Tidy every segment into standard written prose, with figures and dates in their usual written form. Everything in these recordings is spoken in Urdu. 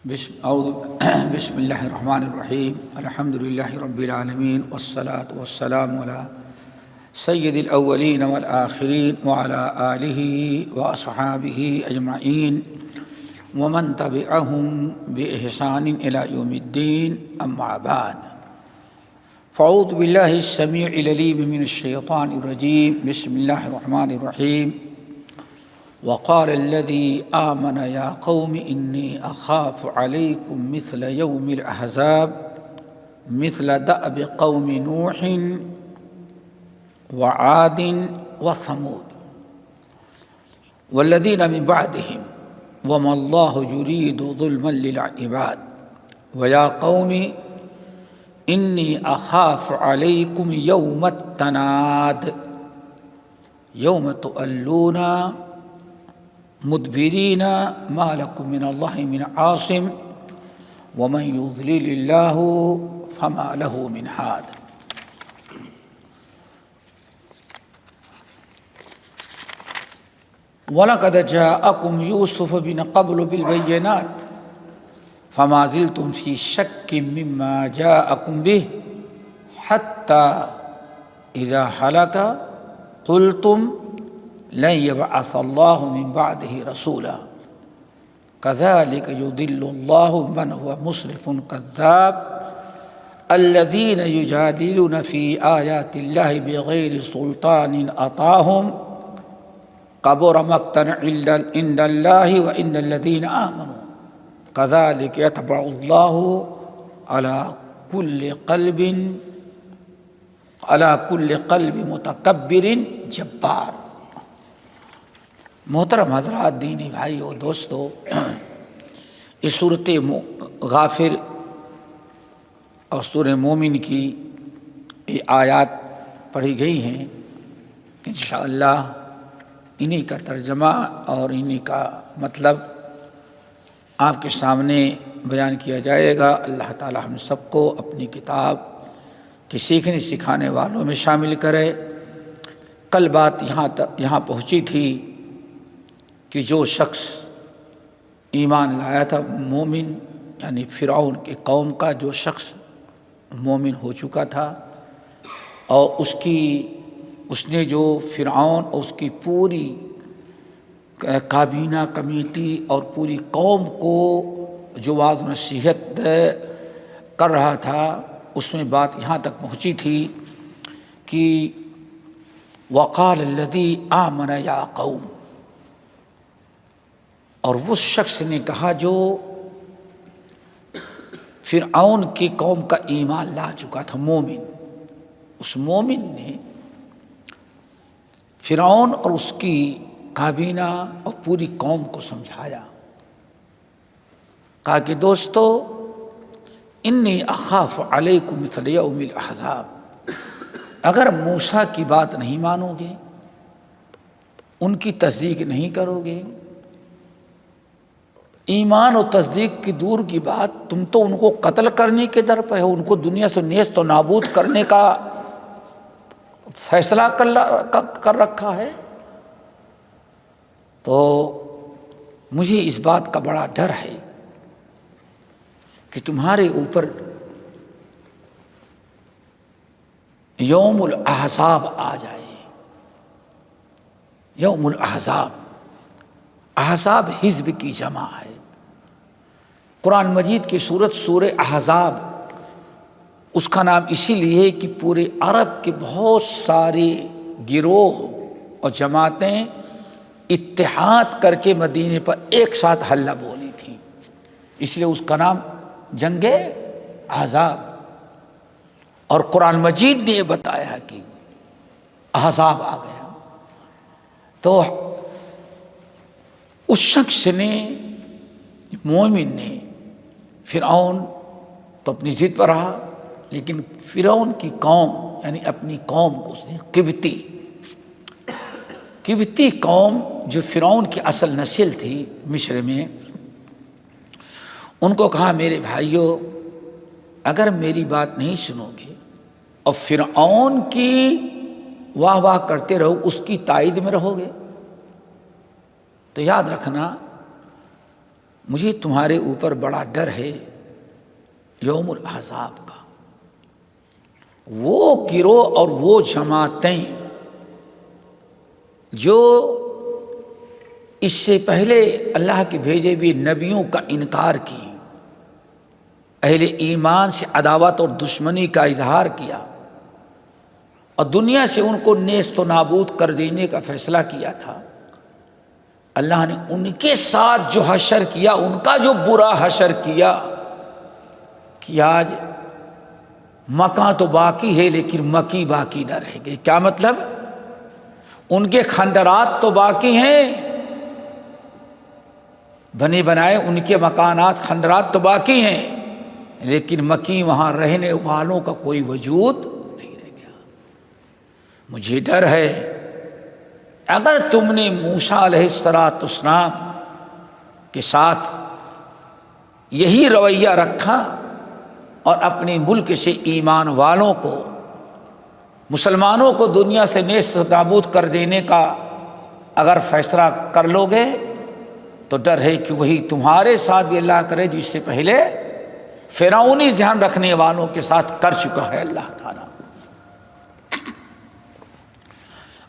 بسم اللہ الرحمن الرحیم الحمد للہ رب العالمین والصلاة والسلام علی سید الاولین والآخرین وعلی آلہ واصحابہ اجمعین ومن تبعہم بإحسان الی یوم الدین اما بعد فاعوذ باللہ السمیع العلیم من الشیطان الرجیم بسم اللہ الرحمن الرحیم وقال الذي آمن يا قوم إني أخاف عليكم مثل يوم الأحزاب مثل دأب قوم نوح وعاد وثمود والذين من بعدهم وما الله يريد ظلما للعباد ويا قوم إني أخاف عليكم يوم التناد يوم تؤلون مدبرین ما لکم من اللہ من عاصم ومن یضلل اللہ فما له من ہاد۔ وَلَقَدْ جَاءَكُمْ يُوسُفُ مِنْ قَبْلُ بِالْبَيِّنَاتِ فَمَا زِلْتُمْ فِي شَكٍّ مِّمَّا جَاءَكُمْ بِهِ حَتَّى إِذَا هَلَكَ قُلْتُمْ لن يبعث الله من بعده رسولا كذلك يضل الله من هو مسرف كذاب الذين يجادلون في آيات الله بغير سلطان أتاهم كبر مقتا عند الله وعند الذين آمنوا كذلك يطبع الله على كل قلب متكبر جبار۔ محترم حضرات، دینی بھائی اور دوستو، اس صورت غافر اور سورہ مومن کی یہ آیات پڑھی گئی ہیں۔ انشاءاللہ انہی کا ترجمہ اور انہی کا مطلب آپ کے سامنے بیان کیا جائے گا۔ اللہ تعالی ہم سب کو اپنی کتاب کی سیکھنے سکھانے والوں میں شامل کرے۔ کل بات یہاں پہنچی تھی کہ جو شخص ایمان لایا تھا مومن، یعنی فرعون کی قوم کا جو شخص مومن ہو چکا تھا، اور اس نے جو فرعون اور اس کی پوری کابینہ کمیٹی اور پوری قوم کو جو وعظ و نصیحت کر رہا تھا، اس میں بات یہاں تک پہنچی تھی کہ وقال الذی آمن یا قوم، اور اس شخص نے کہا جو فرعون کی قوم کا ایمان لا چکا تھا، مومن، اس مومن نے فرعون اور اس کی کابینہ اور پوری قوم کو سمجھایا، کہا کہ دوستو انی اخاف علیکم مثل یوم الاحزاب، اگر موسیٰ کی بات نہیں مانو گے، ان کی تصدیق نہیں کرو گے، ایمان و تصدیق کی دور کی بات، تم تو ان کو قتل کرنے کے در پہ ہو، ان کو دنیا سے نیست و نابود کرنے کا فیصلہ کر رکھا ہے۔ تو مجھے اس بات کا بڑا ڈر ہے کہ تمہارے اوپر یوم الاحزاب آ جائے۔ یوم الاحزاب، احزاب حزب کی جمع ہے۔ قرآن مجید کی سورہ احزاب، اس کا نام اسی لیے کہ پورے عرب کے بہت سارے گروہ اور جماعتیں اتحاد کر کے مدینے پر ایک ساتھ حلہ بولی تھیں، اس لیے اس کا نام جنگ احزاب۔ اور قرآن مجید نے یہ بتایا کہ احزاب آ گیا۔ تو اس شخص نے، مومن نے، فرعون تو اپنی ضد پر رہا، لیکن فرعون کی قوم یعنی اپنی قوم کو اس نے قبطی قوم جو فرعون کی اصل نسل تھی مصر میں، ان کو کہا میرے بھائیو، اگر میری بات نہیں سنو گے اور فرعون کی واہ واہ کرتے رہو، اس کی تائید میں رہو گے، تو یاد رکھنا مجھے تمہارے اوپر بڑا ڈر ہے یوم الاحزاب کا۔ وہ گروہ اور وہ جماعتیں جو اس سے پہلے اللہ کے بھیجے ہوئے نبیوں کا انکار کی، اہل ایمان سے عداوت اور دشمنی کا اظہار کیا اور دنیا سے ان کو نیست و نابود کر دینے کا فیصلہ کیا تھا، اللہ نے ان کے ساتھ جو حشر کیا، ان کا جو برا حشر کیا کہ آج مکہ تو باقی ہے لیکن مکی باقی نہ رہ گئے۔ کیا مطلب؟ ان کے کھنڈرات تو باقی ہیں، بنے بنائے ان کے مکانات کھنڈرات تو باقی ہیں، لیکن مکی وہاں رہنے والوں کا کوئی وجود نہیں رہ گیا۔ مجھے ڈر ہے اگر تم نے موسیٰ علیہ السلام کے ساتھ یہی رویہ رکھا اور اپنے ملک سے ایمان والوں کو، مسلمانوں کو دنیا سے نیست نابود کر دینے کا اگر فیصلہ کر لو گے تو ڈر ہے کہ وہی تمہارے ساتھ بھی اللہ کرے جو اس سے پہلے فرعونی ذہن رکھنے والوں کے ساتھ کر چکا ہے اللہ تعالیٰ۔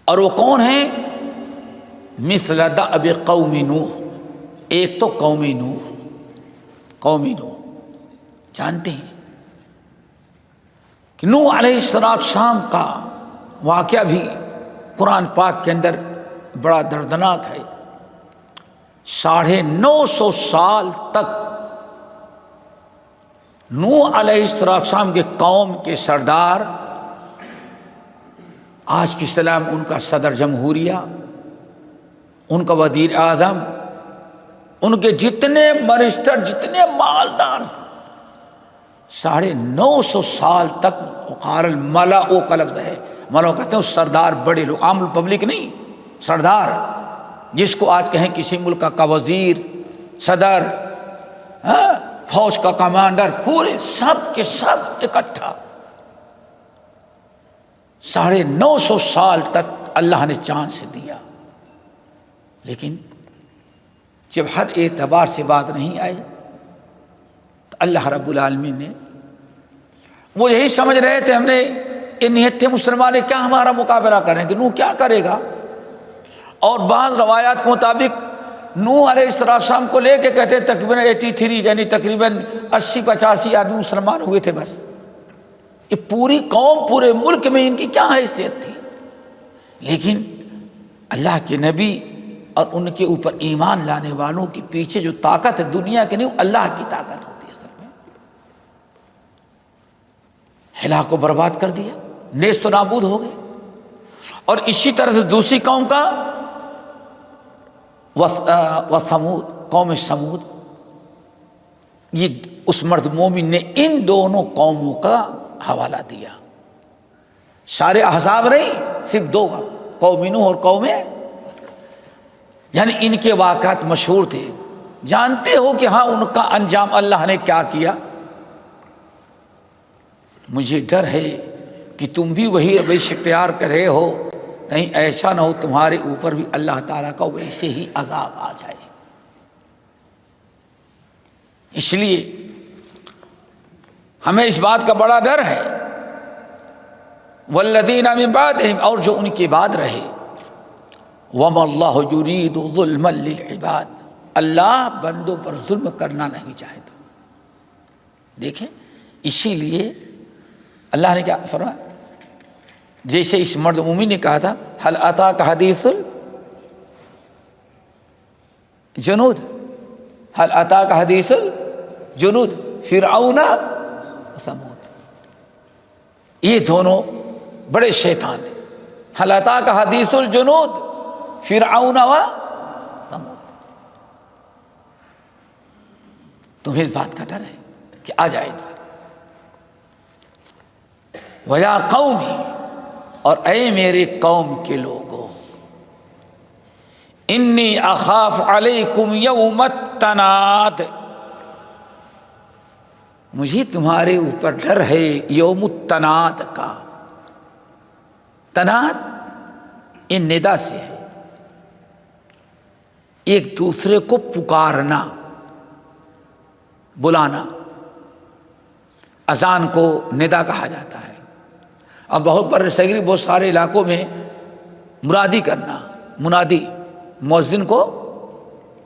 اور وہ کون ہیں؟ مثل دأب قوم نوح، ایک تو قوم نوح جانتے ہیں کہ نوح علیہ السلام کا واقعہ بھی قرآن پاک کے اندر بڑا دردناک ہے۔ 950 سال تک نوح علیہ السلام کے قوم کے سردار، آج کی اصطلاح میں ان کا صدر جمہوریہ، ان کا وزیر اعظم، ان کے جتنے منسٹر، جتنے مالدار، 950 سال تک وقار الملا کا لفظ ہے، ملا کہتے ہیں سردار، بڑے لوگ، عام پبلک نہیں، سردار جس کو آج کہیں کسی ملک کا وزیر، صدر، فوج کا کمانڈر، پورے سب کے سب اکٹھا 950 سال تک اللہ نے چاند سے دیا، لیکن جب ہر اعتبار سے بات نہیں آئی تو اللہ رب العالمین نے، وہ یہی سمجھ رہے تھے ہم نے ان نیت مسلمان کیا ہمارا مقابلہ کریں گے، نوح کیا کرے گا؟ اور بعض روایات کے مطابق نوح علیہ السلام کو لے کے کہتے تقریباً 83 یعنی تقریباً 80-85 آدمی مسلمان ہوئے تھے بس۔ یہ پوری قوم، پورے ملک میں ان کی کیا حیثیت تھی؟ لیکن اللہ کے نبی اور ان کے اوپر ایمان لانے والوں کے پیچھے جو طاقت ہے دنیا کے نہیں، اللہ کی طاقت ہوتی ہے۔ اصل میں ہلاک و برباد کر دیا، نیست و نابود ہو گئے۔ اور اسی طرح سے دوسری قوم کا وثمود، قوم سمود، یہ اس مرد مومن نے ان دونوں قوموں کا حوالہ دیا۔ سارے احزاب نہیں، صرف 2، قوم نوح اور قوم، یعنی ان کے واقعات مشہور تھے، جانتے ہو کہ ہاں ان کا انجام اللہ نے کیا کیا۔ مجھے ڈر ہے کہ تم بھی وہی روش اختیار کر رہے ہو، کہیں ایسا نہ ہو تمہارے اوپر بھی اللہ تعالیٰ کا ویسے ہی عذاب آ جائے۔ اس لیے ہمیں اس بات کا بڑا ڈر ہے، والذین من بعدہم، اور جو ان کے بعد رہے، وما اللہ یرید ظلما للعباد، اللہ بندوں پر ظلم کرنا نہیں چاہتا۔ دیکھیں اسی لیے اللہ نے کیا فرمایا، جیسے اس مرد مومن نے کہا تھا هل اتاک حدیث الجنود، هل اتاک حدیث الجنود فرعون وثمود، یہ دونوں بڑے شیطان ہیں۔ هل اتاک حدیث الجنود فرعون وثمود، تمہیں اس بات کا ڈر ہے کہ آ جائے۔ وَيَا قَوْمِ، اور اے میرے قوم کے لوگوں، انی اخاف علیکم یوم التناد، مجھے تمہارے اوپر ڈر ہے یوم التناد کا۔ تناد یہ ندا سے ہے، ایک دوسرے کو پکارنا، بلانا، اذان کو ندا کہا جاتا ہے۔ اب بہت بر صغیر بہت سارے علاقوں میں منادی کرنا، منادی، مؤذن کو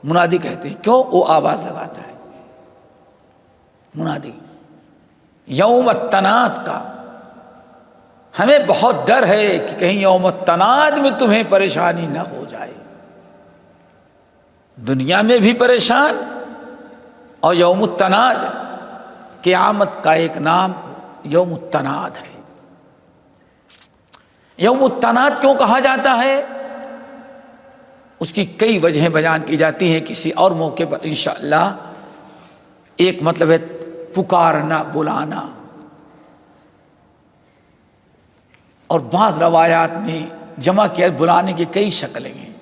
منادی کہتے ہیں، کیوں؟ وہ آواز لگاتا ہے، منادی۔ یوم التناد کا ہمیں بہت ڈر ہے کہ کہیں یوم التناد میں تمہیں پریشانی نہ ہو جائے، دنیا میں بھی پریشان، اور یوم التناد قیامت کا ایک نام یوم التناد ہے۔ یوم التناد کیوں کہا جاتا ہے؟ اس کی کئی وجہیں بیان کی جاتی ہیں، کسی اور موقع پر انشاءاللہ۔ ایک مطلب ہے پکارنا، بلانا، اور بعض روایات میں جمع کیا بلانے کی کئی شکلیں ہیں،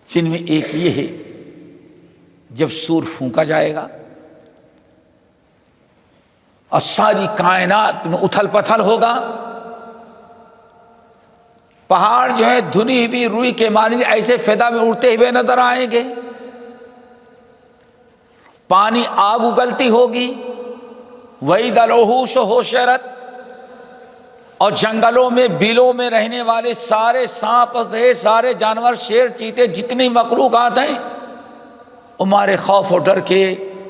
جن میں ایک یہ ہے جب سور پھونکا جائے گا اور ساری کائنات میں اتھل پتھل ہوگا، پہاڑ جو ہے دھنی ہوئی روئی کے مانند ایسے فضا میں اڑتے ہوئے نظر آئیں گے، پانی آگ اگلتی ہوگی، وَإِذَا الْوُحُوشُ حُشِرَتْ، اور جنگلوں میں بیلوں میں رہنے والے سارے سانپ، سارے جانور، شیر، چیتے، جتنی مخلوقات ہیں، ہمارے خوف و ڈر کے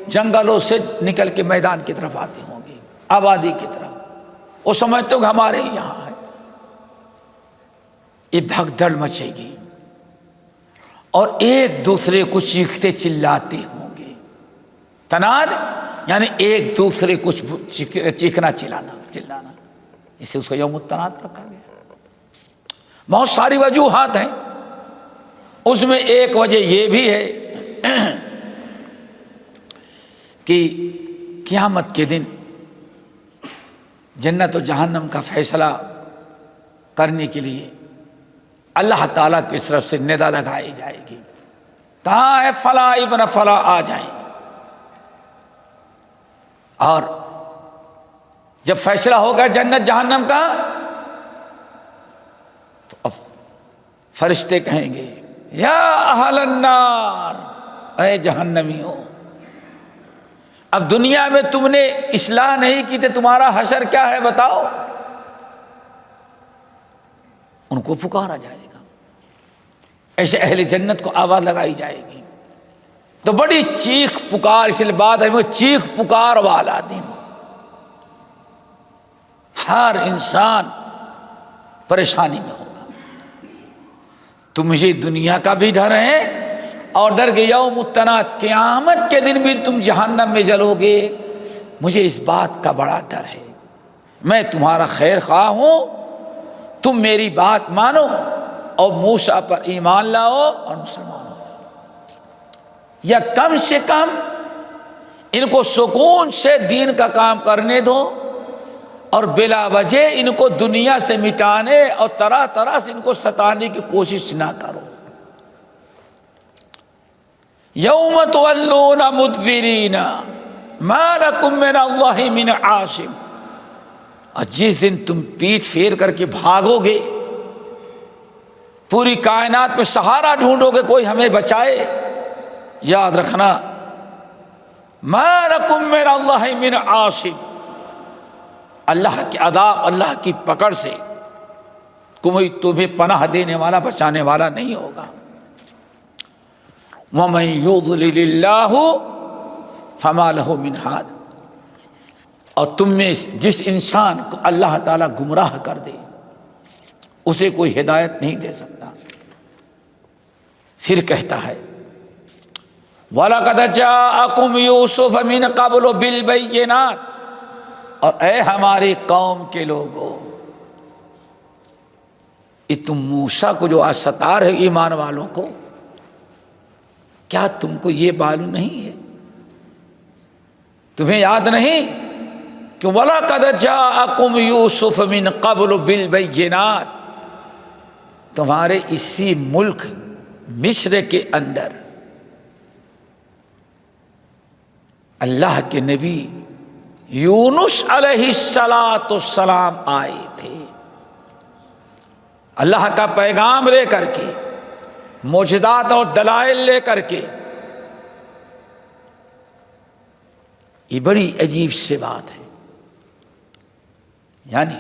جنگلوں سے نکل کے میدان کی طرف آتے ہوں گے، آبادی کی طرف۔ وہ سمجھتے ہو کہ ہمارے ہی یہاں ہے، یہ بھگدڑ مچے گی، اور ایک دوسرے کو چیختے چلاتے ہوں گے۔ تناد یعنی ایک دوسرے کچھ چیخنا چلانا، اسے اس کا یوم التناد رکھا گیا۔ بہت ساری وجوہات ہیں، اس میں ایک وجہ یہ بھی ہے کہ قیامت کے دن جنت و جہنم کا فیصلہ کرنے کے لیے اللہ تعالیٰ کی طرف سے ندا لگائی جائے گی، کہاں ہے فلاں ابن فلاں، آ جائیں۔ اور جب فیصلہ ہوگا جنت جہنم کا تو اب فرشتے کہیں گے یا اہل النار، اے جہنمیوں، اب دنیا میں تم نے اصلاح نہیں کی تو تمہارا حشر کیا ہے بتاؤ۔ ان کو پکارا جائے گا، ایسے اہل جنت کو آواز لگائی جائے گی، تو بڑی چیخ پکار، اس لیے بات ہے وہ چیخ پکار والا دن، ہر انسان پریشانی میں ہوگا۔ تو مجھے دنیا کا بھی ڈر ہے، اور ڈر کے یوم التناد قیامت کے دن بھی تم جہنم میں جلو گے، مجھے اس بات کا بڑا ڈر ہے۔ میں تمہارا خیر خواہ ہوں، تم میری بات مانو اور موسیٰ پر ایمان لاؤ اور مسلمان ہو، یا کم سے کم ان کو سکون سے دین کا کام کرنے دو، اور بلا وجہ ان کو دنیا سے مٹانے اور طرح طرح سے ان کو ستانے کی کوشش نہ کرو۔ یوم تولون مدبرین ما لکم من اللہ من عاصم، اور جس دن تم پیٹ پھیر کر کے بھاگو گے، پوری کائنات میں سہارا ڈھونڈو گے کوئی ہمیں بچائے، یاد رکھنا ما لکم من اللہ من عاصم، اللہ کے عذاب، اللہ کی پکڑ سے کوئی تمہیں پناہ دینے والا، بچانے والا نہیں ہوگا۔ وَمَن يُضْلِلِ اللَّهُ فَمَا لَهُ مِنْ هَادٍ، اور تم میں جس انسان کو اللہ تعالیٰ گمراہ کر دے اسے کوئی ہدایت نہیں دے سکتا۔ پھر کہتا ہے وَلَقَدْ جَاءَكُمْ يُوسُفُ مِنْ قَبْلُ بِالْبَيِّنَاتِ، اور اے ہماری قوم کے لوگوں، یہ تم موسیٰ کو جو آج ستا رہے ایمان والوں کو، کیا تم کو یہ معلوم نہیں ہے، تمہیں یاد نہیں کہ وَلَقَدْ جَاءَكُمْ يُوسُفُ مِنْ قَبْلُ بِالْبَيِّنَاتِ، تمہارے اسی ملک مصر کے اندر اللہ کے نبی یونس علیہ السلام آئے تھے، اللہ کا پیغام لے کر کے، معجزات اور دلائل لے کر کے، یہ بڑی عجیب سی بات ہے. یعنی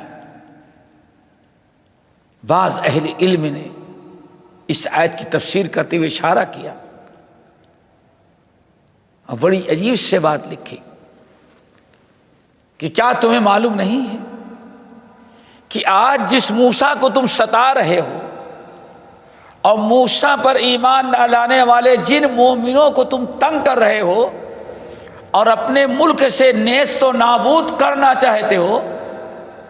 بعض اہل علم نے اس آیت کی تفسیر کرتے ہوئے اشارہ کیا اور بڑی عجیب سی بات لکھی کہ کیا تمہیں معلوم نہیں ہے کہ آج جس موسیٰ کو تم ستا رہے ہو اور موسیٰ پر ایمان نہ لانے والے جن مومنوں کو تم تنگ کر رہے ہو اور اپنے ملک سے نیست و نابود کرنا چاہتے ہو،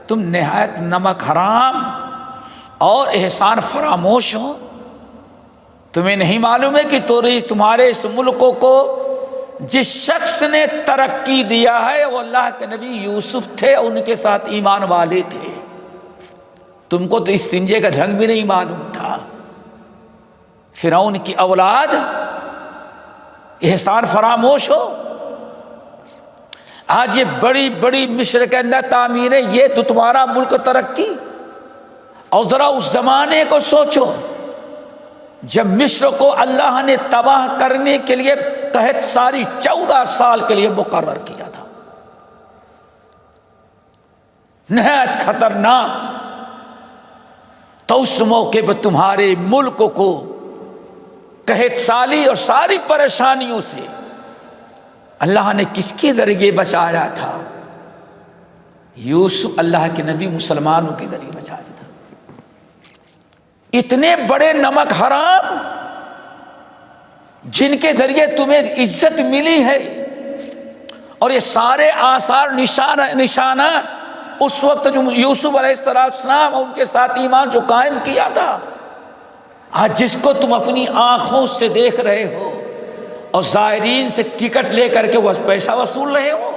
تم نہایت نمک حرام اور احسان فراموش ہو. تمہیں نہیں معلوم ہے کہ تمہارے اس ملکوں کو جس شخص نے ترقی دیا ہے وہ اللہ کے نبی یوسف تھے، ان کے ساتھ ایمان والے تھے. تم کو تو استنجے کا ڈھنگ بھی نہیں معلوم تھا. فرعون کی اولاد احسان فراموش ہو. آج یہ بڑی بڑی مصر کے اندر تعمیریں، یہ تو تمہارا ملک ترقی. اور ذرا اس زمانے کو سوچو جب مصر کو اللہ نے تباہ کرنے کے لیے قحط ساری 14 سال کے لیے مقرر کیا تھا. نہایت خطرناک. تو اس موقع پہ تمہارے ملک کو قحط سالی اور ساری پریشانیوں سے اللہ نے کس کے ذریعے بچایا تھا؟ یوسف اللہ کے نبی مسلمانوں کے ذریعے بچایا تھا. اتنے بڑے نمک حرام جن کے ذریعے تمہیں عزت ملی ہے، اور یہ سارے آثار نشانات اس وقت جو یوسف علیہ السلام اور ان کے ساتھ ایمان جو قائم کیا تھا، آج جس کو تم اپنی آنکھوں سے دیکھ رہے ہو اور زائرین سے ٹکٹ لے کر کے وہ پیسہ وصول رہے ہو،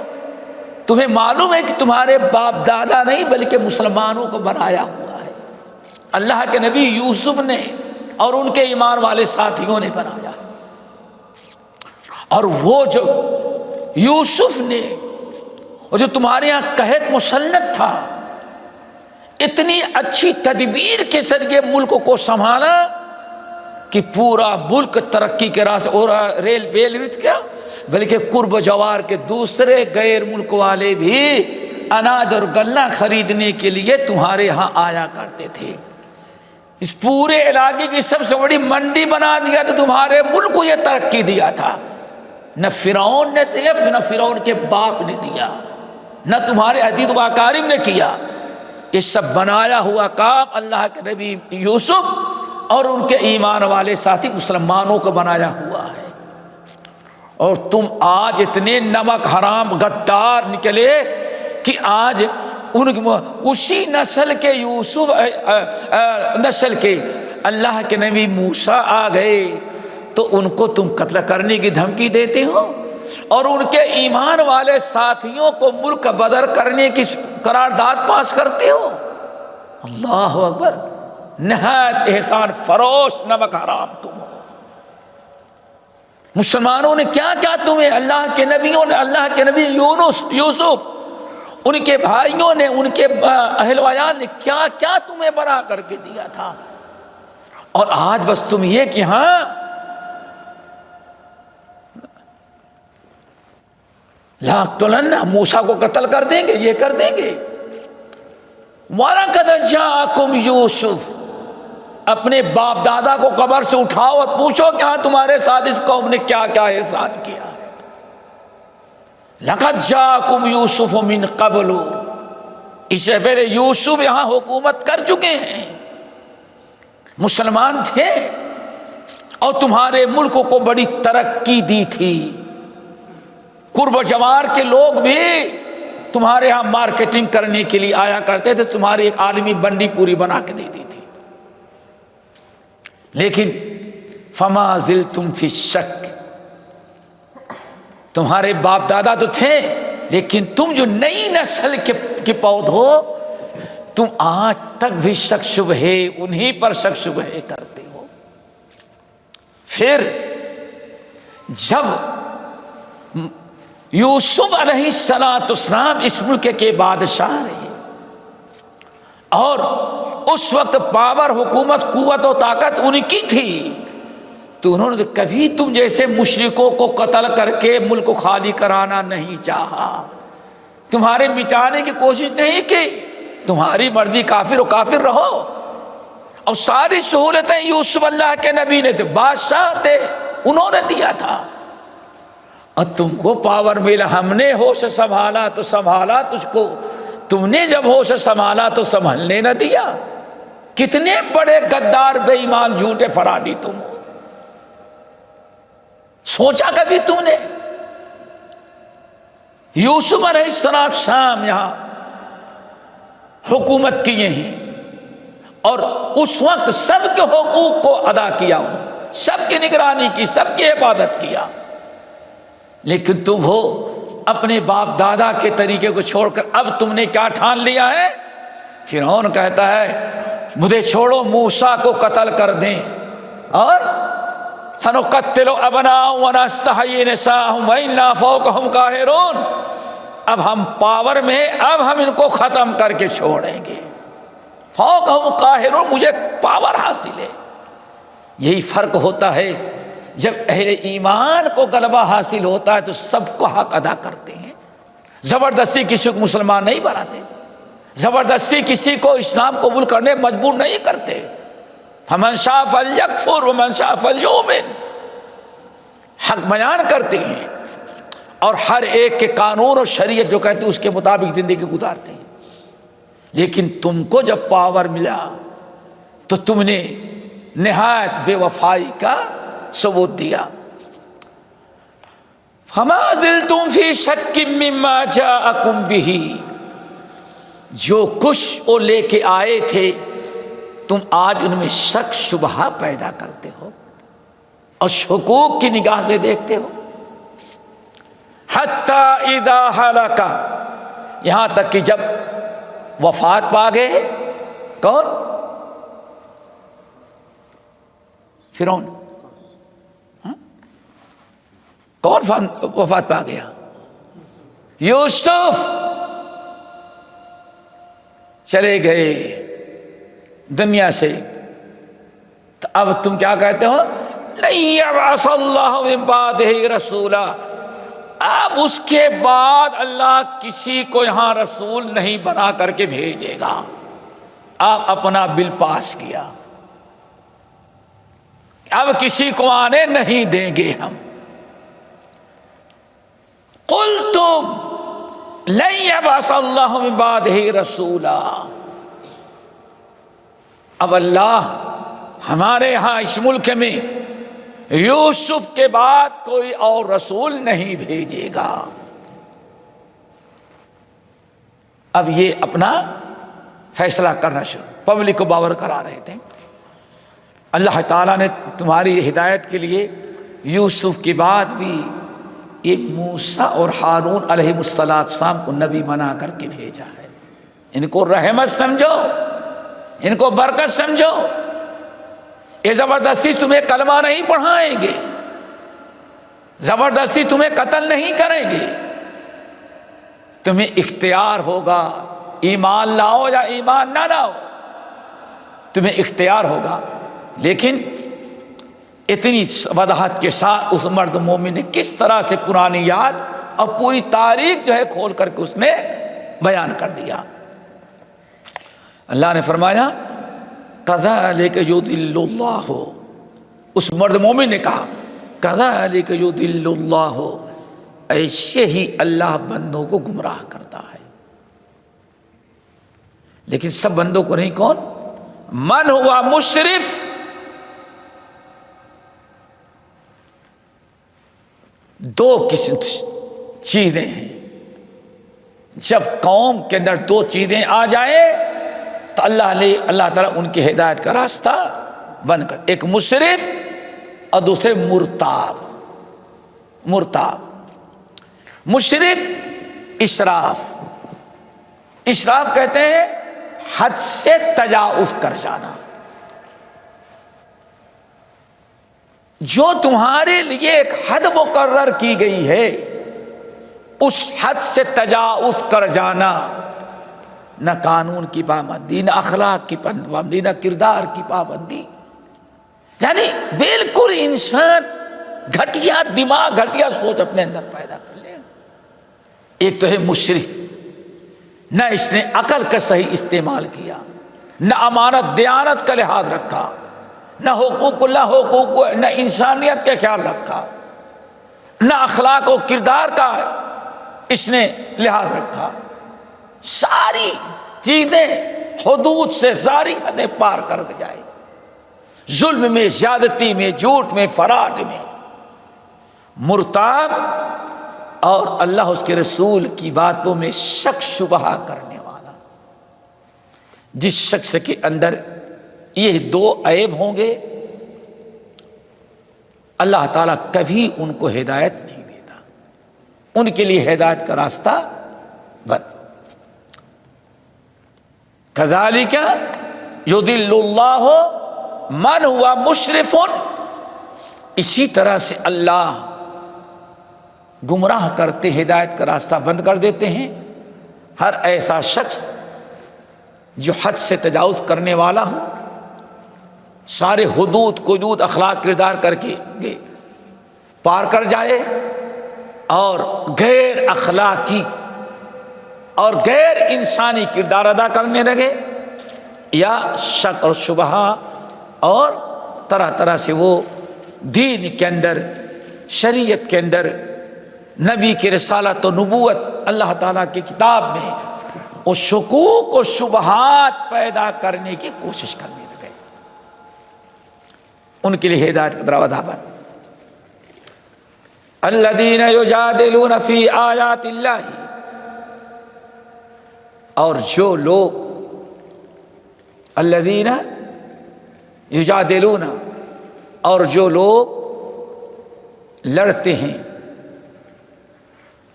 تمہیں معلوم ہے کہ تمہارے باپ دادا نہیں بلکہ مسلمانوں کو بنایا ہوا ہے اللہ کے نبی یوسف نے اور ان کے ایمان والے ساتھیوں نے بنایا. اور وہ جو یوسف نے اور جو تمہارے یہاں قحط مسلط تھا، اتنی اچھی تدبیر کے ذریعے ملک کو سنبھالا کہ پورا ملک ترقی کے راستے اور ریل بیل کیا، بلکہ قرب و جوار کے دوسرے غیر ملک والے بھی اناج اور غلہ خریدنے کے لیے تمہارے ہاں آیا کرتے تھے. اس پورے علاقے کی سب سے بڑی منڈی بنا دیا تو تمہارے ملک کو یہ ترقی دیا تھا. نہ فرعون نے دیا، نہ فرعون کے باپ نے دیا، نہ تمہارے عدید و اکارم نے کیا. یہ سب بنایا ہوا کام اللہ کے نبی یوسف اور ان کے ایمان والے ساتھی مسلمانوں کو بنایا ہوا ہے. اور تم آج اتنے نمک حرام غدار نکلے کہ آج اسی نسل کے یوسف نسل کے اللہ کے نبی موسیٰ آ گئے تو ان کو تم قتل کرنے کی دھمکی دیتے ہو، اور ان کے ایمان والے ساتھیوں کو ملک بدر کرنے کی قرارداد پاس کرتے ہو. اللہ اکبر. نہایت احسان فروش نمک حرام تم ہو. مسلمانوں نے کیا کیا تمہیں، اللہ کے نبیوں نے، اللہ کے نبی یوسف، ان کے بھائیوں نے، ان کے اہل ویان نے کیا کیا تمہیں بنا کر کے دیا تھا. اور آج بس تم یہ کہ ہاں لاقتلن، موسیٰ کو قتل کر دیں گے، یہ کر دیں گے. وَلَقَدْ جَاءَكُمْ یوسف، اپنے باپ دادا کو قبر سے اٹھاؤ اور پوچھو کہ ہاں تمہارے ساتھ اس قوم نے کیا کیا احسان کیا ہے. لَقَدْ جَاءَكُمْ یوسف مِنْ قَبْلُ، اس سے پہلے یوسف یہاں حکومت کر چکے ہیں، مسلمان تھے اور تمہارے ملک کو بڑی ترقی دی تھی. قرب و جوار کے لوگ بھی تمہارے ہاں مارکیٹنگ کرنے کے لیے آیا کرتے تھے، تمہاری ایک عالمی بنڈی پوری بنا کے دے دی تھی. لیکن فما زلتم فی الشک، تمہارے باپ دادا تو تھے لیکن تم جو نئی نسل کے پود ہو، تم آج تک بھی شک شبہے انہی پر شک شبہے کرتے ہو. پھر جب یوسف علیہ السلام اس ملک کے بادشاہ رہے اور اس وقت پاور، حکومت، قوت و طاقت ان کی تھی، تو انہوں نے کبھی تم جیسے مشرکوں کو قتل کر کے ملک کو خالی کرانا نہیں چاہا، تمہارے مٹانے کی کوشش نہیں کی، تمہاری مرضی کافر و کافر رہو، اور ساری سہولتیں یوسف اللہ کے نبی نے تھے، بادشاہ تھے، انہوں نے دیا تھا، اور تم کو پاور ملا، ہم نے ہوش سنبھالا تو سنبھالا تجھ کو، تم نے جب ہوش سنبھالا تو سنبھلنے نہ دیا۔ کتنے بڑے غدار بے ایمان جھوٹے فرادی تم ہو، سوچا کبھی تم نے؟ یوسف علیہ السلام شام یہاں حکومت کیے ہیں، اور اس وقت سب کے حقوق کو ادا کیا، انہوں سب کی نگرانی کی، سب کی عبادت کیا، لیکن تم ہو اپنے باپ دادا کے طریقے کو چھوڑ کر اب تم نے کیا ٹھان لیا ہے؟ فرعون کہتا ہے مجھے چھوڑو، موسیٰ کو قتل کر دیں، اور سنقتل ابناءهم ونستحيي نساءهم وإنا فوقهم قاہرون، اب ہم پاور میں، اب ہم ان کو ختم کر کے چھوڑیں گے، فوقهم قاہرون، مجھے پاور حاصل ہے۔ یہی فرق ہوتا ہے، جب اہل ایمان کو غلبہ حاصل ہوتا ہے تو سب کو حق ادا کرتے ہیں، زبردستی کسی کو مسلمان نہیں بناتے، زبردستی کسی کو اسلام قبول کرنے مجبور نہیں کرتے، فمن شاء فلیکفر ومن شاء فلیؤمن، حق بیان کرتے ہیں، اور ہر ایک کے قانون اور شریعت جو کہتے ہیں اس کے مطابق زندگی گزارتے ہیں۔ لیکن تم کو جب پاور ملا تو تم نے نہایت بے وفائی کا ثبوت دیا۔ فما زلتم فی شک مما جاءکم بہ، جو کچھ وہ لے کے آئے تھے تم آج ان میں شک شبہ پیدا کرتے ہو اور شکوک کی نگاہ سے دیکھتے ہو۔ حتی اذا ہلک، یہاں تک کہ جب وفات پا گئے، کون؟ فرعون، کون وفات پا گیا؟ یوسف چلے گئے دنیا سے، تو اب تم کیا کہتے ہو؟ لن یبعث اللہ من بعدہ رسولا، اب اس کے بعد اللہ کسی کو یہاں رسول نہیں بنا کر کے بھیجے گا، آپ اپنا بل پاس کیا، اب کسی کو آنے نہیں دیں گے ہم۔ قلتم لن یبعث اللہ من بعدہ رسولا، اب اللہ ہمارے ہاں اس ملک میں یوسف کے بعد کوئی اور رسول نہیں بھیجے گا۔ اب یہ اپنا فیصلہ کرنا شروع، پبلک کو باور کرا رہے تھے۔ اللہ تعالیٰ نے تمہاری ہدایت کے لیے یوسف کے بعد بھی یہ موسیٰ اور ہارون علیہ السلام کو نبی بنا کر کے بھیجا ہے۔ ان کو رحمت سمجھو، ان کو برکت سمجھو، یہ زبردستی تمہیں کلمہ نہیں پڑھائیں گے، زبردستی تمہیں قتل نہیں کریں گے، تمہیں اختیار ہوگا، ایمان لاؤ یا ایمان نہ لاؤ، تمہیں اختیار ہوگا۔ لیکن اتنی وضاحت کے ساتھ اس مرد مومن نے کس طرح سے پرانی یاد اور پوری تاریخ جو ہے کھول کر کے اس نے بیان کر دیا۔ اللہ نے فرمایا کذالک یضل اللہ، اس مرد مومن نے کہا کذالک یضل اللہ، ایسے ہی اللہ بندوں کو گمراہ کرتا ہے، لیکن سب بندوں کو نہیں۔ کون؟ من ہوا مسرف، دو قسم چیزیں ہیں، جب قوم کے اندر دو چیزیں آ جائے تو اللہ تعالیٰ ان کی ہدایت کا راستہ بند کر، ایک مسرف اور دوسرے مرتاب۔ مشرف اسراف، اسراف کہتے ہیں حد سے تجاوز کر جانا، جو تمہارے لیے ایک حد مقرر کی گئی ہے اس حد سے تجاوز کر جانا، نہ قانون کی پابندی، نہ اخلاق کی پابندی، نہ کردار کی پابندی، یعنی بالکل انسان گھٹیا دماغ گھٹیا سوچ اپنے اندر پیدا کر لے. ایک تو ہے مشرف، نہ اس نے عقل کا صحیح استعمال کیا، نہ امانت دیانت کا لحاظ رکھا، نہ حقوق اللہ حقوق، نہ انسانیت کا خیال رکھا، نہ اخلاق و کردار کا اس نے لحاظ رکھا. ساری چیزیں حدود سے ساری حدیں پار کر جائے، ظلم میں، زیادتی میں، جھوٹ میں، فراڈ میں مرتاب، اور اللہ اس کے رسول کی باتوں میں شک شبہ کرنے والا. جس شخص کے اندر یہ دو عیب ہوں گے اللہ تعالیٰ کبھی ان کو ہدایت نہیں دیتا، ان کے لیے ہدایت کا راستہ بند. کذالک یضل اللہ من ہوا مشرف، اسی طرح سے اللہ گمراہ کرتے ہدایت کا راستہ بند کر دیتے ہیں ہر ایسا شخص جو حد سے تجاوز کرنے والا ہو، سارے حدود قیود اخلاق کردار کر کے پار کر جائے اور غیر اخلاقی اور غیر انسانی کردار ادا کرنے لگے، یا شک اور شبہ اور طرح طرح سے وہ دین کے اندر، شریعت کے اندر، نبی کی رسالت و نبوت، اللہ تعالیٰ کی کتاب میں وہ شکوک و شبہات پیدا کرنے کی کوشش کرنے لگے. ان کے لیے ہدایت کا دروازہ بند. الذین یجادلون فی آیات اللہ، اور جو لوگ الذین یجادلون، اور جو لوگ لڑتے ہیں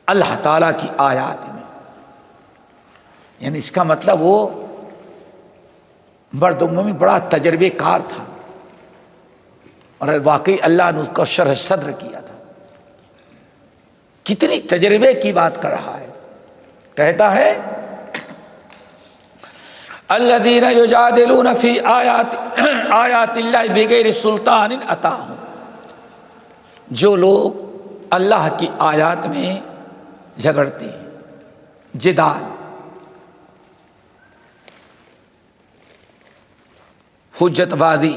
اللہ تعالیٰ کی آیات میں، یعنی اس کا مطلب وہ مرد مومن بڑا تجربے کار تھا، اور واقعی اللہ نے اس کا شرح صدر کیا تھا. کتنی تجربے کی بات کر رہا ہے. کہتا ہے الذین یجادلون فی آیات اللہ بغیر سلطان اتاہم، جو لوگ اللہ کی آیات میں جھگڑتے ہیں، جدال، حجت بازی،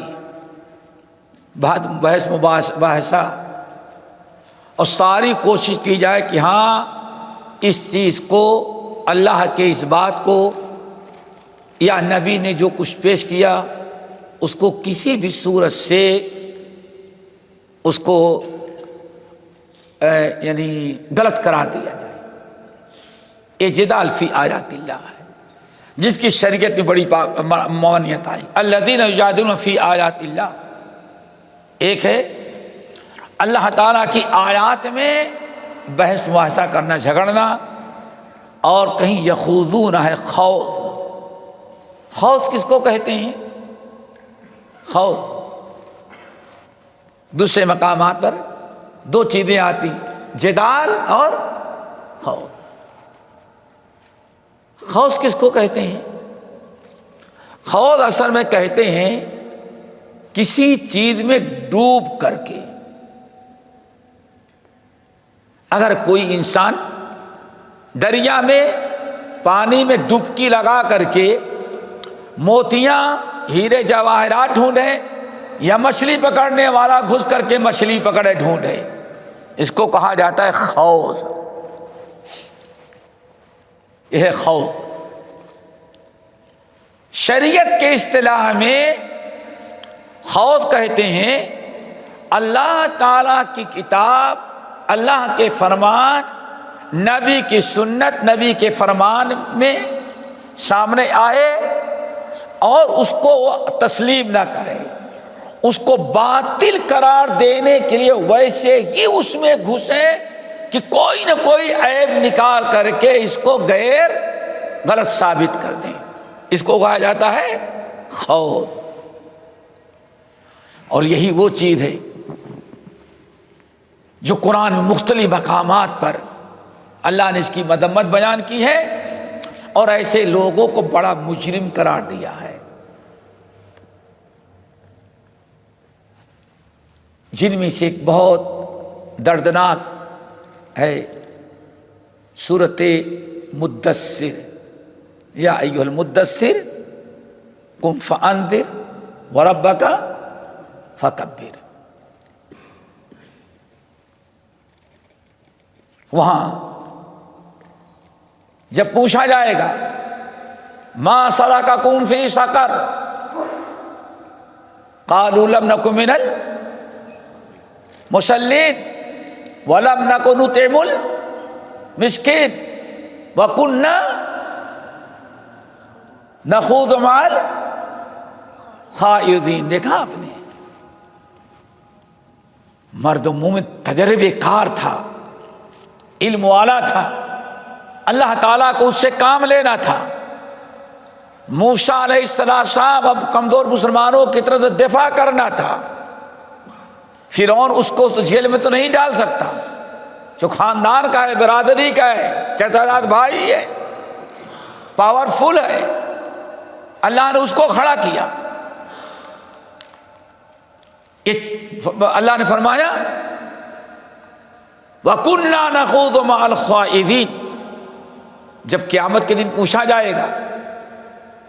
بحث مباحثہ، اور ساری کوشش کی جائے کہ ہاں اس چیز کو، اللہ کے اس بات کو یا نبی نے جو کچھ پیش کیا اس کو کسی بھی صورت سے اس کو یعنی غلط قرار دیا جائے. یہ جدال فی آیات اللہ ہے جس کی شریعت میں بڑی ممانعت آئی. الذین یجادلون فی آیات اللہ، ایک ہے اللہ تعالیٰ کی آیات میں بحث مباحثہ کرنا، جھگڑنا، اور کہیں یخوضون ہے خوض. خوض کس کو کہتے ہیں؟ خوض دوسرے مقامات پر دو چیزیں آتی، جدال اور خوض. خوض کس کو کہتے ہیں؟ خوض اصل میں کہتے ہیں کسی چیز میں ڈوب کر کے. اگر کوئی انسان دریا میں پانی میں ڈبکی لگا کر کے موتیاں، ہیرے جواہرات ڈھونڈے، یا مچھلی پکڑنے والا گھس کر کے مچھلی پکڑے ڈھونڈے، اس کو کہا جاتا ہے خوض. یہ ہے خوض. شریعت کے اصطلاح میں خوض کہتے ہیں اللہ تعالیٰ کی کتاب، اللہ کے فرمان، نبی کی سنت، نبی کے فرمان میں سامنے آئے اور اس کو وہ تسلیم نہ کرے، اس کو باطل قرار دینے کے لیے ویسے ہی اس میں گھسے کہ کوئی نہ کوئی عیب نکال کر کے اس کو غیر غلط ثابت کر دیں. اس کو کہا جاتا ہے خوض. اور یہی وہ چیز ہے جو قرآن میں مختلف مقامات پر اللہ نے اس کی مذمت بیان کی ہے اور ایسے لوگوں کو بڑا مجرم قرار دیا ہے. جن میں سے ایک بہت دردناک ہے سورۃ مدثر، یا ایھا المدثر قم فانذر وربک فکبر۔ وہاں جب پوچھا جائے گا ما سلککم فی سقر قالوا لم نک من المصلین ولم نک نطعم المسکین وکننا نخوض مع الخائضین۔ دیکھا آپ نے، مرد مومن تجربے کار تھا، علم والا تھا، اللہ تعالیٰ کو اس سے کام لینا تھا۔ موسیٰ علیہ السلام اب کمزور مسلمانوں کی طرف سے دفاع کرنا تھا۔ فرعون اس کو جیل میں تو نہیں ڈال سکتا، جو خاندان کا ہے، برادری کا ہے، چچا زاد بھائی ہے، پاورفل ہے، اللہ نے اس کو کھڑا کیا۔ اللہ نے فرمایا وَكُنَّا نَخُوضُ مَعَ الْخَائِضِينَ۔ جب قیامت کے دن پوچھا جائے گا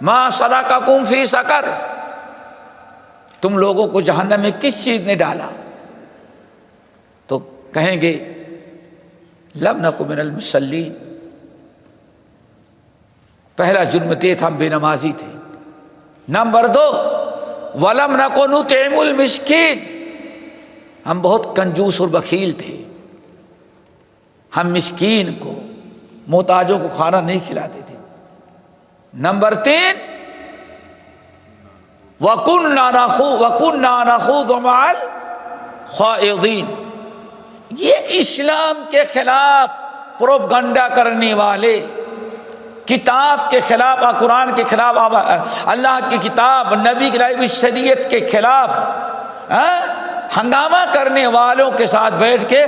ما سلککم فی سقر، تم لوگوں کو جہنم میں کس چیز نے ڈالا، تو کہیں گے لم نک من المصلین۔ پہلا جرم یہ تھا ہم بے نمازی تھے۔ نمبر 2 ولم نک نطعم المسکین، ہم بہت کنجوس اور بخیل تھے، ہم مسکین کو، محتاجوں کو کھانا نہیں کھلاتے تھے۔ نمبر 3 وَكُنَّا نَخُوضُ مَعَ الْخَائِضِينَ۔ یہ اسلام کے خلاف پروپگنڈا کرنے والے، کتاب کے خلاف، قرآن کے خلاف، اللہ کی کتاب، نبی کی لائی ہوئی شریعت کے خلاف ہنگامہ کرنے والوں کے ساتھ بیٹھ کے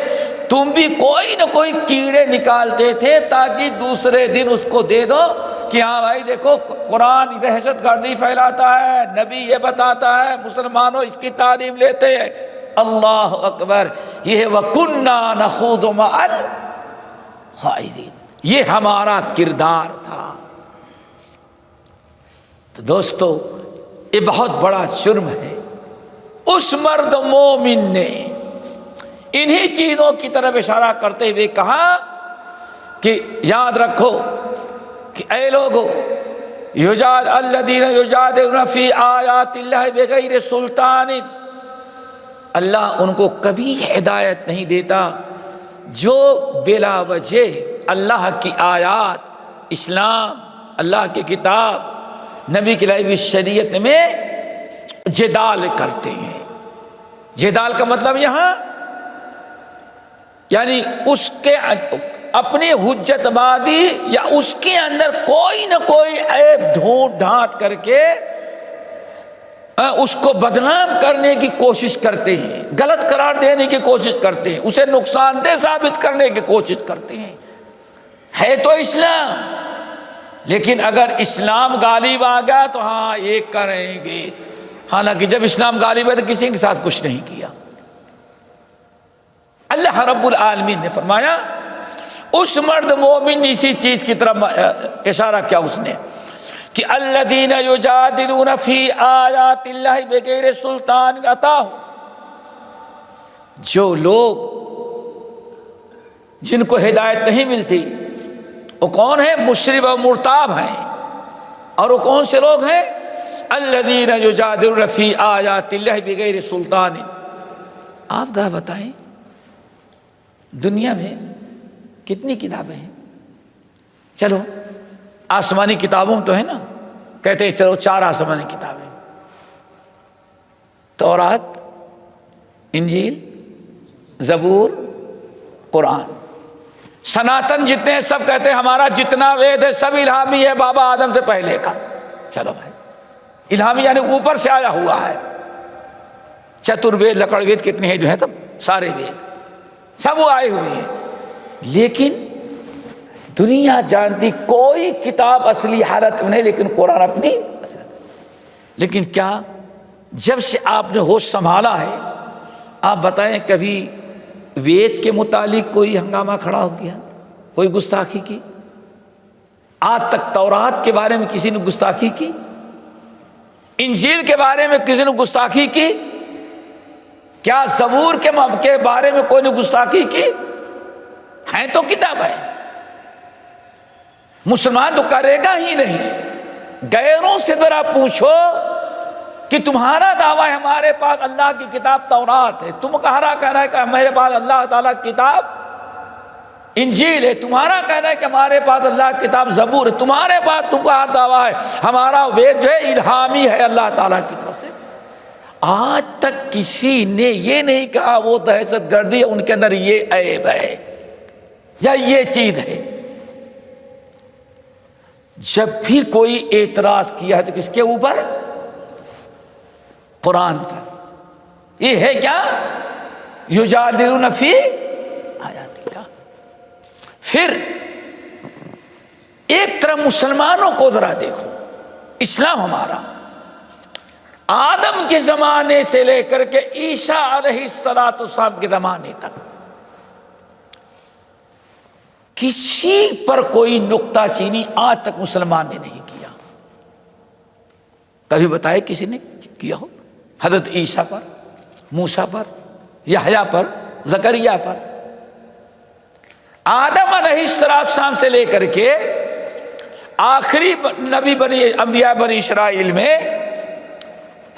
تم بھی کوئی نہ کوئی کیڑے نکالتے تھے تاکہ دوسرے دن اس کو دے دو کہ ہاں بھائی دیکھو قرآن دہشت گردی پھیلاتا ہے، نبی یہ بتاتا ہے، مسلمانوں اس کی تعلیم لیتے ہیں۔ اللہ اکبر، یہ ہے وَكُنَّا نَخُوضُ مَعَ الْخَائِضِينَ، یہ ہمارا کردار تھا۔ تو دوستو یہ بہت بڑا جرم ہے۔ اس مرد مومن نے انہی چیزوں کی طرف اشارہ کرتے ہوئے کہا کہ یاد رکھو کہ اے لوگو الذین یجادلون فی آیات اللہ بغیر سلطان، اللہ ان کو کبھی ہدایت نہیں دیتا جو بلا وجہ اللہ کی آیات، اسلام، اللہ کی کتاب، نبی کی لائی ہوئی شریعت میں جدال کرتے ہیں۔ جدال کا مطلب یہاں یعنی اس کے اپنی حجت بازی یا اس کے اندر کوئی نہ کوئی عیب ڈھونڈ ڈھانٹ کر کے اس کو بدنام کرنے کی کوشش کرتے ہیں، غلط قرار دینے کی کوشش کرتے ہیں، اسے نقصان دہ ثابت کرنے کی کوشش کرتے ہیں۔ ہے تو اسلام، لیکن اگر اسلام غالب آ گیا تو ہاں یہ کریں گے، حالانکہ جب اسلام غالب ہے تو کسی کے ساتھ کچھ نہیں کیا۔ اللہ رب العالمین نے فرمایا اس مرد مومن نے اسی چیز کی طرف اشارہ کیا اس نے کہ الذین یجادلون فی آیات اللہ بغیر سلطان اتاہم، جو لوگ جن کو ہدایت نہیں ملتی وہ کون ہیں؟ مشرک و مرتاب ہیں۔ اور وہ کون سے لوگ ہیں؟ الذین یجادلون فی آیات اللہ بغیر سلطان۔ آپ ذرا بتائیں دنیا میں کتنی کتابیں ہیں؟ چلو آسمانی کتابوں تو ہے نا، کہتے ہیں چلو 4 آسمانی کتابیں، تورات، انجیل، زبور، قرآن۔ سناتن جتنے ہیں سب کہتے ہیں ہمارا جتنا وید ہے سب الہامی ہے، بابا آدم سے پہلے کا۔ چلو بھائی، الہامی یعنی اوپر سے آیا ہوا ہے۔ چتروید، لکڑ وید کتنے ہیں جو ہیں، تب سارے وید سب وہ آئے ہوئے ہیں، لیکن دنیا جانتی کوئی کتاب اصلی حالت میں نہیں، لیکن قرآن اپنی اصلی۔ لیکن کیا جب سے آپ نے ہوش سنبھالا ہے، آپ بتائیں کبھی وید کے متعلق کوئی ہنگامہ کھڑا ہو گیا، کوئی گستاخی کی؟ آج تک تورات کے بارے میں کسی نے گستاخی کی؟ انجیل کے بارے میں کسی نے گستاخی کی؟ کیا زبور کے بارے میں کوئی نے گستاخی کی؟ ہیں تو کتاب ہے، مسلمان تو کرے گا ہی نہیں۔ غیروں سے ذرا پوچھو کہ تمہارا دعویٰ ہے ہمارے پاس اللہ کی کتاب تورات ہے، تم کہا کہہ رہا ہے کہ میرے پاس اللہ تعالیٰ کی کتاب انجیل ہے، تمہارا کہنا ہے کہ ہمارے پاس اللہ کی کتاب زبور ہے، تمہارے پاس تم کا دعویٰ ہے ہمارا وید جو ہے الہامی ہے اللہ تعالیٰ کی طرف سے۔ آج تک کسی نے یہ نہیں کہا وہ دہشت گردی ان کے اندر یہ عیب ہے یا یہ چیز ہے۔ جب بھی کوئی اعتراض کیا ہے تو کس کے اوپر؟ قرآن پر۔ یہ ہے کیا؟ یجادلون فی آیات اللہ۔ پھر ایک طرف مسلمانوں کو ذرا دیکھو، اسلام ہمارا آدم کے زمانے سے لے کر کے عیسیٰ علیہ السلام کے زمانے تک کسی پر کوئی نکتہ چینی آج تک مسلمان نے نہیں کیا۔ کبھی بتائے کسی نے کیا ہو؟ حضرت عیسیٰ پر، موسیٰ پر، یحییٰ پر، زکریا پر، آدم علیہ السلام سے لے کر کے آخری نبی انبیاء بنی اسرائیل میں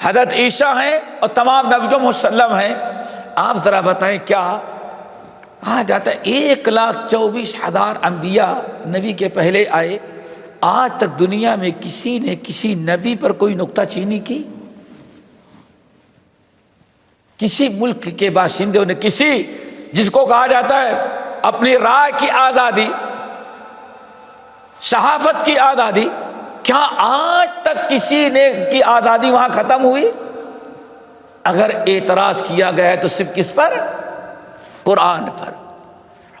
حضرت عیسیٰ ہیں اور تمام نبیوں مسلم ہیں۔ آپ ذرا بتائیں کیا کہا جاتا ہے 1,24,000 انبیاء نبی کے پہلے آئے، آج تک دنیا میں کسی نے کسی نبی پر کوئی نکتہ چینی کی؟ کسی ملک کے باشندوں نے، کسی جس کو کہا جاتا ہے اپنی رائے کی آزادی، صحافت کی آزادی، کیا آج تک کسی نے کی آزادی وہاں ختم ہوئی؟ اگر اعتراض کیا گیا ہے تو صرف کس پر؟ قرآن پر۔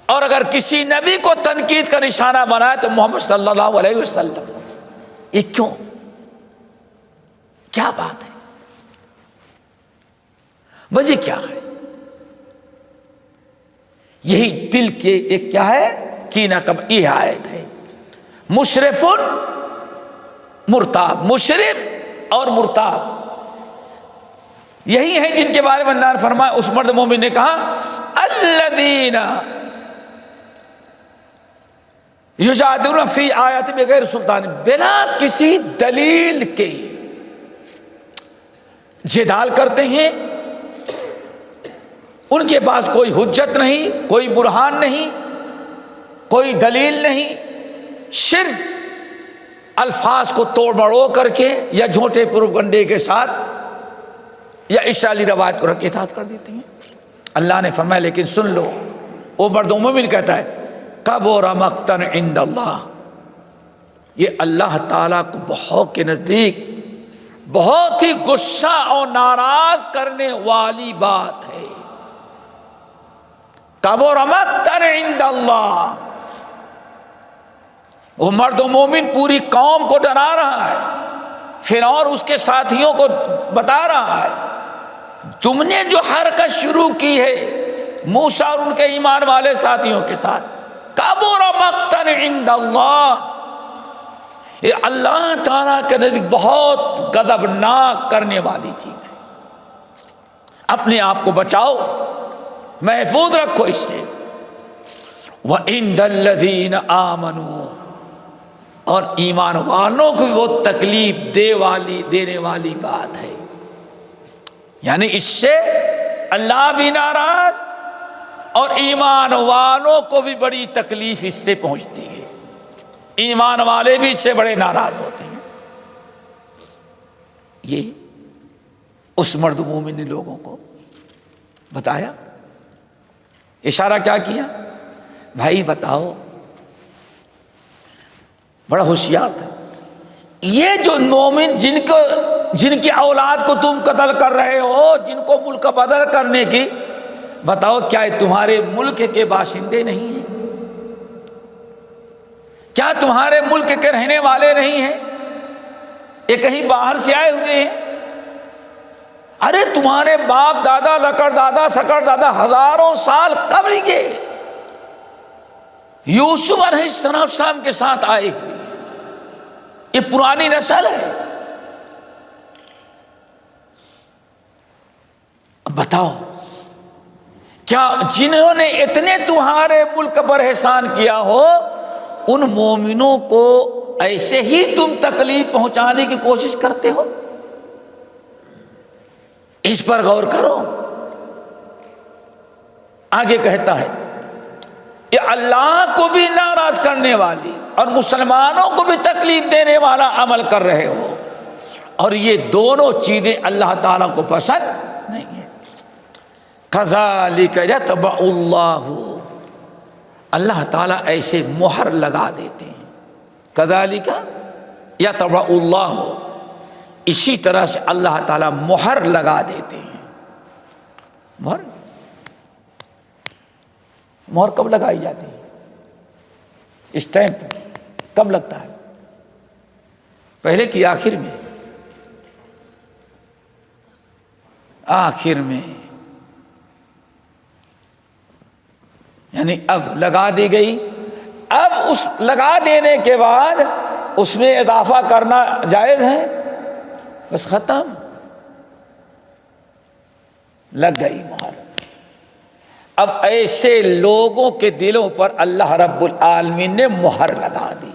اور اگر کسی نبی کو تنقید کا نشانہ بنایا تو محمد صلی اللہ علیہ وسلم۔ یہ کیوں؟ کیا بات ہے؟ وجہ کیا ہے؟ یہی دل کے ایک کیا ہے کینہ کب یہ آیت ہے، مشرف مرتاب، مشرف اور مرتاب یہی ہیں جن کے بارے میں اللہ نے فرمایا، اس مرد مومن نے کہا الذین یجادلون فی آیات بغیر سلطان، بنا کسی دلیل کے جدال کرتے ہیں، ان کے پاس کوئی حجت نہیں، کوئی برہان نہیں، کوئی دلیل نہیں، صرف الفاظ کو توڑ مڑو کر کے یا جھوٹے پروپگنڈے کے ساتھ یا اسرائیلی روایت کو رکھ کے اطاعت کر دیتے ہیں۔ اللہ نے فرمایا لیکن سن لو، وہ مرد مومن کہتا ہے کبر مقتا عند اللہ، یہ اللہ تعالیٰ کو بہت کے نزدیک بہت ہی غصہ اور ناراض کرنے والی بات ہے۔ کبر مقتا عند اللہ، وہ مرد و مومن پوری قوم کو ڈرا رہا ہے، فرعون اس کے ساتھیوں کو بتا رہا ہے تم نے جو حرکت شروع کی ہے موسیٰ اور ان کے ایمان والے ساتھیوں کے ساتھ، کبر مقتا عند اللہ، یہ اللہ تعالیٰ کے نزدیک بہت غضبناک کرنے والی چیز ہے۔ اپنے آپ کو بچاؤ، محفوظ رکھو اس سے۔ وَعِنْدَ الَّذِينَ آمَنُوا، اور ایمان والوں کو وہ تکلیف دینے والی بات ہے، یعنی اس سے اللہ بھی ناراض اور ایمان والوں کو بھی بڑی تکلیف اس سے پہنچتی ہے، ایمان والے بھی اس سے بڑے ناراض ہوتے ہیں۔ یہ اس مرد مومن نے لوگوں کو بتایا، اشارہ کیا کیا؟ بھائی بتاؤ، بڑا ہوشیار تھا، یہ جو مومن جن کی اولاد کو تم قتل کر رہے ہو، جن کو ملک بدر کرنے کی، بتاؤ کیا تمہارے ملک کے باشندے نہیں ہیں؟ کیا تمہارے ملک کے رہنے والے نہیں ہیں؟ یہ کہیں باہر سے آئے ہوئے ہیں؟ ارے تمہارے باپ دادا لکڑ دادا سکڑ دادا ہزاروں سال قبل کے یوسف علیہ السلام کے ساتھ آئے ہوئے، یہ پرانی نسل ہے۔ اب بتاؤ، کیا جنہوں نے اتنے تمہارے ملک پر احسان کیا ہو ان مومنوں کو ایسے ہی تم تکلیف پہنچانے کی کوشش کرتے ہو؟ اس پر غور کرو۔ آگے کہتا ہے یہ اللہ کو بھی ناراض کرنے والی اور مسلمانوں کو بھی تکلیف دینے والا عمل کر رہے ہو، اور یہ دونوں چیزیں اللہ تعالیٰ کو پسند نہیں ہیں۔ کذالک یطبع اللہ، اللہ تعالیٰ ایسے مہر لگا دیتے ہیں۔ کذالک یطبع اللہ، اسی طرح سے اللہ تعالیٰ مہر لگا دیتے ہیں۔ مہر مہر کب لگائی جاتی ہے؟ اسٹیمپ کب لگتا ہے؟ پہلے کی آخر میں؟ آخر میں، یعنی اب لگا دی گئی، اب اس لگا دینے کے بعد اس میں اضافہ کرنا جائز ہے؟ بس ختم، لگ گئی مہر۔ اب ایسے لوگوں کے دلوں پر اللہ رب العالمین نے مہر لگا دی۔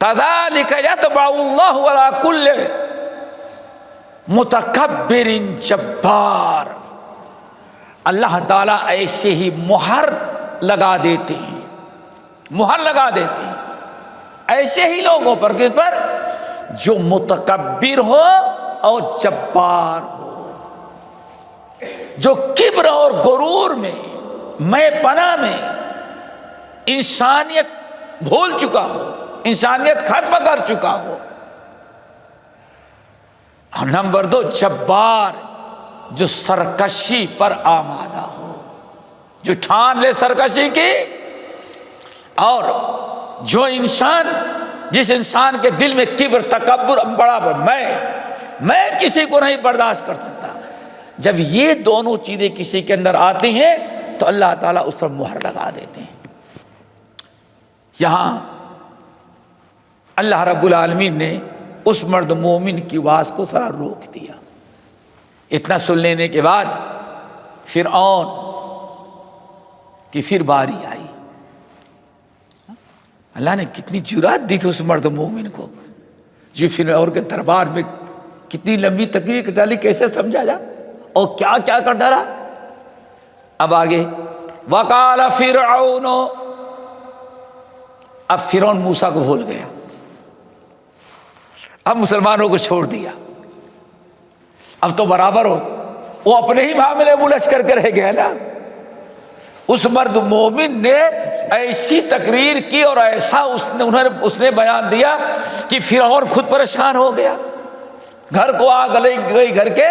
کذالک یطبع اللہ علی کل متکبر جبار، اللہ تعالیٰ ایسے ہی مہر لگا دیتے ہیں، مہر لگا دیتے ہیں ایسے ہی لوگوں پر، کس پر؟ جو متکبر ہو اور جبار ہو، جو کبر اور غرور میں پناہ میں انسانیت بھول چکا ہو، انسانیت ختم کر چکا ہو۔ اور نمبر 2 جبار، جو سرکشی پر آمادہ ہو، جو ٹھان لے سرکشی کی، اور جو انسان، جس انسان کے دل میں کبر تکبر بڑا میں کسی کو نہیں برداشت کر سکتا، جب یہ دونوں چیزیں کسی کے اندر آتی ہیں تو اللہ تعالیٰ اس پر مہر لگا دیتے ہیں۔ یہاں اللہ رب العالمین نے اس مرد مومن کی آواز کو ذرا روک دیا۔ اتنا سن لینے کے بعد فرعون کی پھر باری آئی۔ اللہ نے کتنی جرات دی تھی اس مرد مومن کو، جو فرعون کے دربار میں کتنی لمبی تقریر ڈالی، کیسے سمجھا جا اور کیا کیا کر ڈالا۔ اب آگے وقال فرعون، اب فرعون موسیٰ کو بھول گیا، اب مسلمانوں کو چھوڑ دیا، اب تو برابر ہو، وہ اپنے ہی معاملے الجھ کر کے رہ گیا نا۔ اس مرد مومن نے ایسی تقریر کی اور ایسا اس نے بیان دیا کہ فرعون خود پریشان ہو گیا، گھر کو آگ لگ گئی گھر کے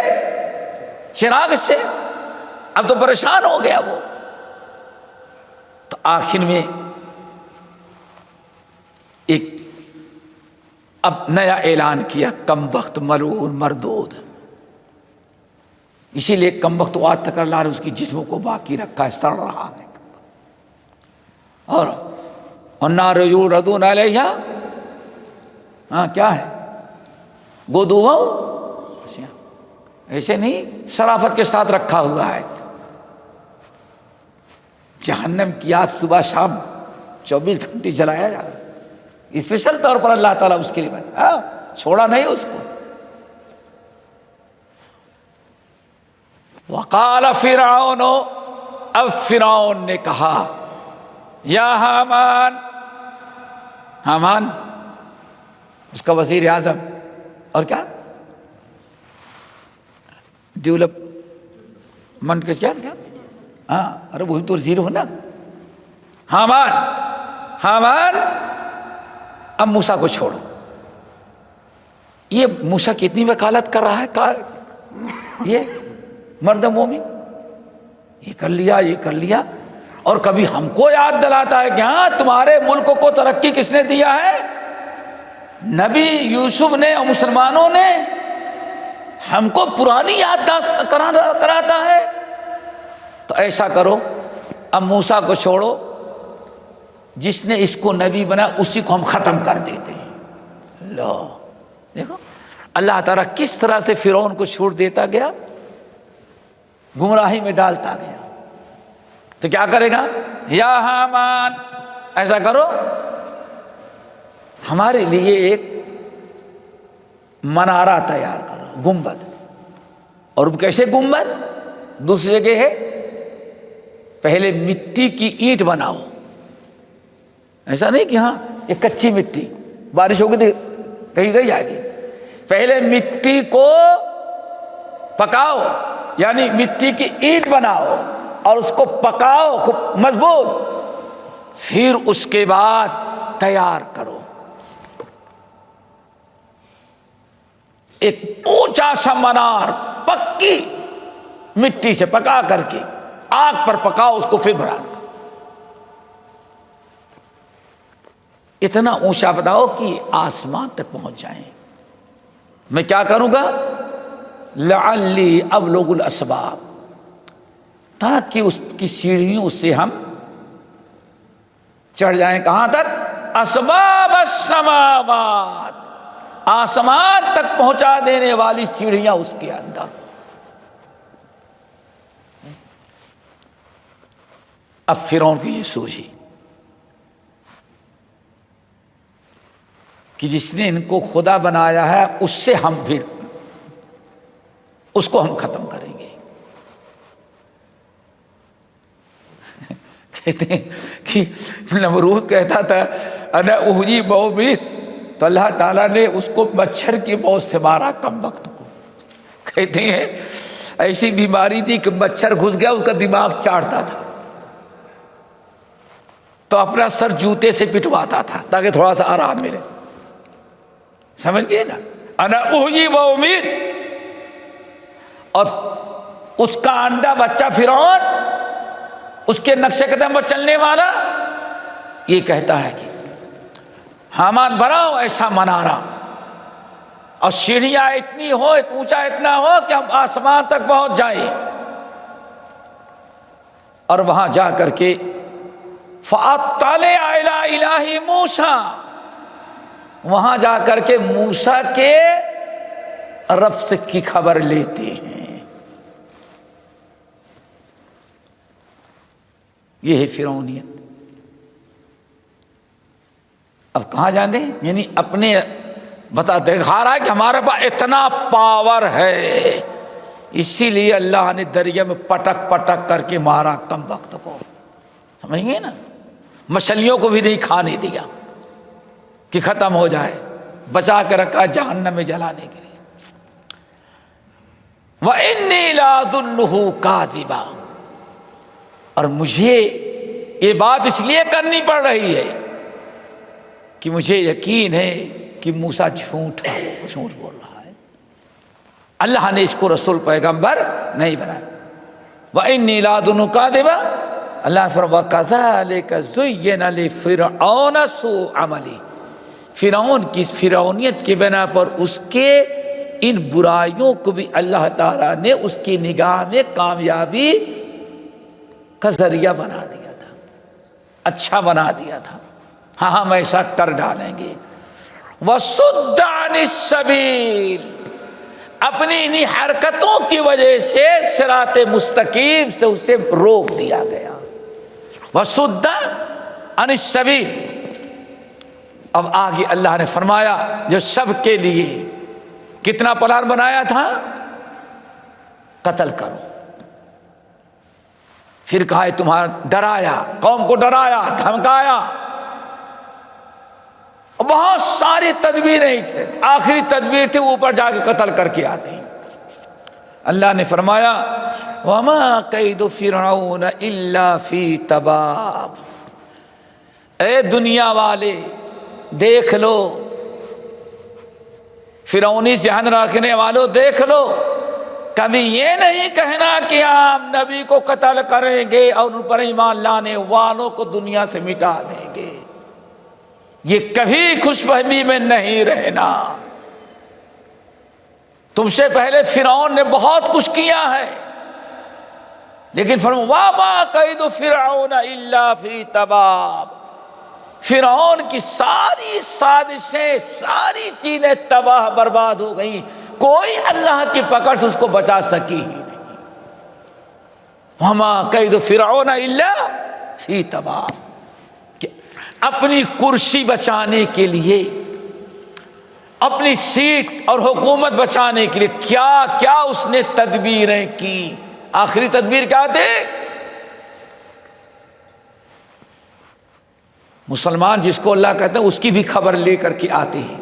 چراغ سے، اب تو پریشان ہو گیا وہ۔ تو آخر میں ایک اب نیا اعلان کیا، کم بخت ملعون مردود۔ اسی لیے کم وقت آج تک اللہ نے اس کی جسموں کو باقی رکھا ہے، سڑ رہا ہے۔ اور النار یعرضون علیہا، ہاں کیا ہے، غدوا، ایسے نہیں شرافت کے ساتھ رکھا ہوا ہے۔ جہنم کی آگ صبح شام 24 گھنٹے جلایا جا رہا ہے، اسپیشل طور پر اللہ تعالیٰ اس کے لیے چھوڑا نہیں اس کو۔ وقال فرعون، اب فرعون نے کہا، یا حامان، حامان اس کا وزیر اعظم، اور کیا ڈیولپمنٹ کا کیا ہاں، ارے وہی تو وزیر ہو نا، حامان، حامان اب موسیٰ کو چھوڑو۔ یہ موسیٰ کتنی وکالت کر رہا ہے، یہ مرد مومن، یہ کر لیا یہ کر لیا، اور کبھی ہم کو یاد دلاتا ہے کہ ہاں تمہارے ملک کو ترقی کس نے دیا ہے؟ نبی یوسف نے اور مسلمانوں نے۔ ہم کو پرانی یاد داشت کراتا ہے؟ تو ایسا کرو، اب موسیٰ کو چھوڑو، جس نے اس کو نبی بنا اسی کو ہم ختم کر دیتے ہیں۔ لو دیکھو اللہ تعالیٰ کس طرح سے فرعون کو چھوڑ دیتا گیا، گمراہی میں ڈالتا گیا۔ تو کیا کرے گا؟ یا حامان، ایسا کرو ہمارے لیے ایک منارہ تیار کرو، گنبد۔ اور کیسے گنبد؟ دوسری جگہ ہے پہلے مٹی کی اینٹ بناؤ، ایسا نہیں کہ ہاں ایک کچی مٹی بارش ہوگی تو کہیں گئی جائے گی۔ پہلے مٹی کو پکاؤ، یعنی مٹی کی اینٹ بناؤ اور اس کو پکاؤ خوب مضبوط، پھر اس کے بعد تیار کرو ایک اونچا سا منار، پکی مٹی سے پکا کر کے آگ پر پکاؤ اس کو، پھر برآمد کرو۔ اتنا اونچا بتاؤ کہ آسمان تک پہنچ جائیں۔ میں کیا کروں گا؟ لعلی ابلغ الاسباب، تاکہ اس کی سیڑھیوں سے ہم چڑھ جائیں کہاں تک؟ اسباب السماوات، آسمان تک پہنچا دینے والی سیڑھیاں اس کے اندر۔ اب فرعون کی یہ سوچی کہ جس نے ان کو خدا بنایا ہے اس سے ہم بھی اس کو ہم ختم کریں گے۔ کہتے ہیں کہ نمرود کہتا تھا انا احیی وامید، تو اللہ تعالیٰ نے اس کو مچھر کی موت سے مارا کم وقت کو۔ کہتے ہیں ایسی بیماری تھی کہ مچھر گھس گیا اس کا دماغ چاٹتا تھا، تو اپنا سر جوتے سے پٹواتا تھا تاکہ تھوڑا سا آرام ملے۔ سمجھ گئے نا؟ انا احیی وامید۔ اور اس کا انڈا بچہ فرعون، اس کے نقش قدم پر چلنے والا، یہ کہتا ہے کہ حامان بناؤ ایسا منارہ اور سیڑھیاں اتنی ہو، اونچا اتنا ہو کہ ہم آسمان تک پہنچ جائیں، اور وہاں جا کر کے فَأَطَّلِعَ إِلَىٰ إِلَٰهِ مُوسَىٰ، وہاں جا کر کے موسیٰ کے رب سے کی خبر لیتے ہیں۔ یہ ہے فرعونیت۔ اب کہاں جانے، یعنی اپنے بتا دکھا رہا ہے کہ ہمارے پاس اتنا پاور ہے، اسی لیے اللہ نے دریا میں پٹک پٹک کر کے مارا کم وقت کو۔ سمجھ گئے نا؟ مچھلیوں کو بھی نہیں کھانے دیا کہ ختم ہو جائے، بچا کے رکھا جہنم میں جلانے کے لیے۔ وَإِنِّي لَأَظُنُّهُ كَاذِبًا، اور مجھے یہ بات اس لیے کرنی پڑ رہی ہے کہ مجھے یقین ہے کہ موسیٰ جھوٹ بول رہا ہے، اللہ نے اس کو رسول پیغمبر نہیں بنایا۔ وَإِنِّي لَأَظُنُّهُ كَاذِبًا، اللہ نے فرمایا وَكَذَلِكَ زُيِّنَ لِفِرْعَوْنَ سُوءُ عَمَلِهِ، فرعون کی فرعونیت کی بنا پر اس کے ان برائیوں کو بھی اللہ تعالیٰ نے اس کی نگاہ میں کامیابی کا ذریعہ بنا دیا تھا، اچھا بنا دیا تھا۔ ہاں ہم ایسا کر ڈالیں گے۔ وَصُدَّ عَنِ السَّبِيلِ، اپنی انہی حرکتوں کی وجہ سے صراط مستقیم سے اسے روک دیا گیا۔ وَصُدَّ عَنِ السَّبِيلِ، اب آگے اللہ نے فرمایا جو سب کے لیے کتنا پلان بنایا تھا، قتل کرو۔ پھر کہا ہے تمہارا ڈرایا، قوم کو ڈرایا، دھمکایا، بہت ساری تدبیریں تھے، آخری تدبیر تھی اوپر جا کے قتل کر کے آتے ہیں۔ اللہ نے فرمایا وَمَا كَيْدُ فِرْعَوْنَ إِلَّا فِي تَبَابٍ، اے دنیا والے دیکھ لو، فرعونی ذہن رکھنے والوں دیکھ لو، کبھی یہ نہیں کہنا کہ ہم نبی کو قتل کریں گے اور ان پر ایمان لانے والوں کو دنیا سے مٹا دیں گے، یہ کبھی خوش فہمی میں نہیں رہنا۔ تم سے پہلے فرعون نے بہت کچھ کیا ہے، لیکن فرمایا وَمَا كَيْدُ فِرْعَوْنَ إِلَّا فِي تَبَابٍ، فرعون کی ساری سازشیں، ساری چیزیں تباہ برباد ہو گئیں، کوئی اللہ کی پکڑ سے اس کو بچا سکی ہی نہیں۔ وَمَا كَيْدُ فِرْعَوْنَ إِلَّا فِي تَبَابٍ، کہ اپنی کرسی بچانے کے لیے، اپنی سیٹ اور حکومت بچانے کے لیے کیا کیا اس نے تدبیریں کی۔ آخری تدبیر کیا تھے؟ مسلمان جس کو اللہ کہتا ہے اس کی بھی خبر لے کر کے آتے ہیں۔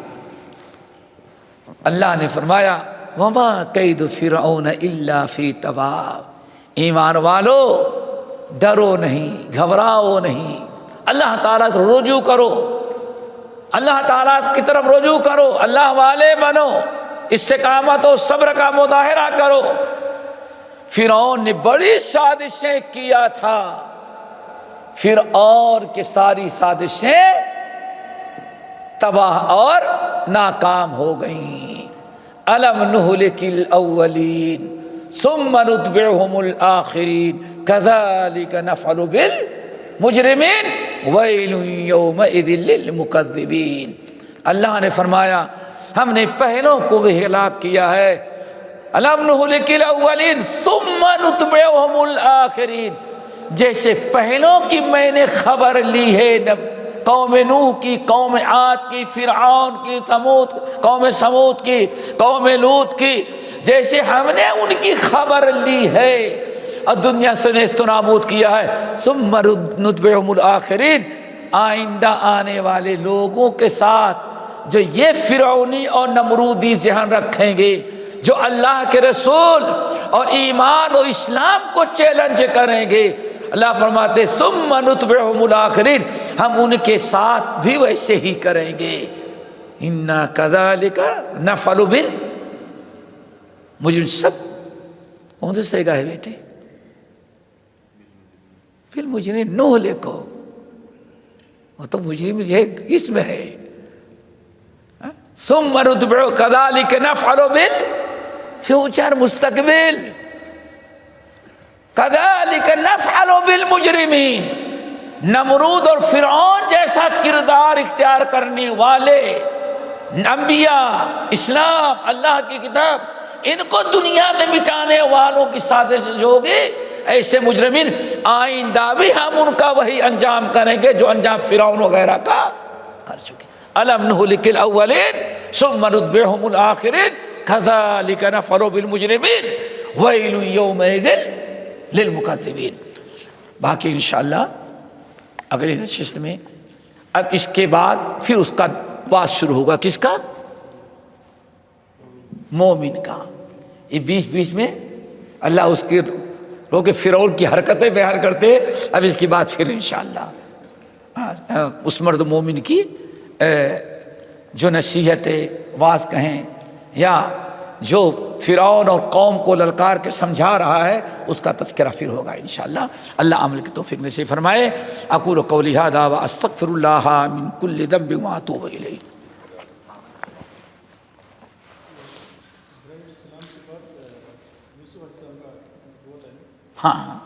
اللہ نے فرمایا وَمَا كَيْدُ فِرْعَوْنَ إِلَّا فِي تَبَابٍ، ایمان والو ڈرو نہیں، گھبراؤ نہیں، اللہ تعالیٰ سے رجوع کرو، اللہ تعالیٰ کی طرف رجوع کرو، اللہ والے بنو، استقامت و صبر کا مظاہرہ کرو۔ فرعون نے بڑی سازشیں کیا تھا، فرعون کی ساری سازشیں تباہ اور ناکام ہو گئیں۔ أَلَمْ نُهْلِكِ الْأَوَّلِينَ ثُمَّ نُتْبِعُهُمُ الْآخِرِينَ كَذَلِكَ نَفْعَلُ بِالْمُجْرِمِينَ وَيْلٌ يَوْمَئِذٍ لِّلْمُكَذِّبِينَ، اللہ نے فرمایا ہم نے پہلوں کو بھی ہلاک کیا ہے۔ أَلَمْ نُهْلِكِ الْأَوَّلِينَ ثُمَّ نُتْبِعُهُمُ الْآخِرِينَ، جیسے پہلوں کی میں نے خبر لی ہے، قوم نوح کی، قوم عاد کی، فرعون کی، قوم سمود کی، قوم لوط کی، جیسے ہم نے ان کی خبر لی ہے اور دنیا سے نیست و نابود کیا ہے۔ ثم نتبعهم الآخرین، آئندہ آنے والے لوگوں کے ساتھ جو یہ فرعونی اور نمرودی ذہن رکھیں گے، جو اللہ کے رسول اور ایمان و اسلام کو چیلنج کریں گے، اللہ فرماتے ثم نتبعهم الآخرین، ہم ان کے ساتھ بھی ویسے ہی کریں گے۔ انا کذالک نفعل بالمجرمین، سب کون سے سیگا ہے بیٹے؟ بالمجرمین، نوح لکھو، وہ تو مجرم یہ اس میں ہے۔ ثم نتبع کذالک نفعل بالفیوچر، مستقبل، کذالک نفعل بالمجرمین، نمرود اور فرعون جیسا کردار اختیار کرنے والے انبیاء، اسلام، اللہ کی کتاب، ان کو دنیا میں مٹانے والوں کی سازش جو ہوگی، ایسے مجرمین آئندہ بھی ہم ان کا وہی انجام کریں گے جو انجام فرعون وغیرہ کا کر چکے۔ أَلَمْ نُهْلِكِ الْأَوَّلِينَ ثُمَّ نُتْبِعُهُمُ الْآخِرِينَ كَذَلِكَ نَفْعَلُ بِالْمُجْرِمِينَ وَيْلٌ يَوْمَئِذٍ لِلْمُكَذِّبِينَ۔ باقی انشاءاللہ اگلی نشست میں، اب اس کے بعد پھر اس کا بات شروع ہوگا، کس کا؟ مومن کا۔ یہ بیچ بیچ میں اللہ اس کے روکے فرعون کی حرکتیں بیان کرتے ہیں۔ اب اس کی بات پھر انشاءاللہ اس مرد مومن کی جو نصیحت واز کہیں یا جو فرعون اور قوم کو للکار کے سمجھا رہا ہے، اس کا تذکرہ پھر ہوگا انشاءاللہ۔ اللہ عمل کی توفیق نصیب فرمائے۔ اقول قولی ھذا واستغفر اللہ من کل ذنب واتوب الیہ۔ ہاں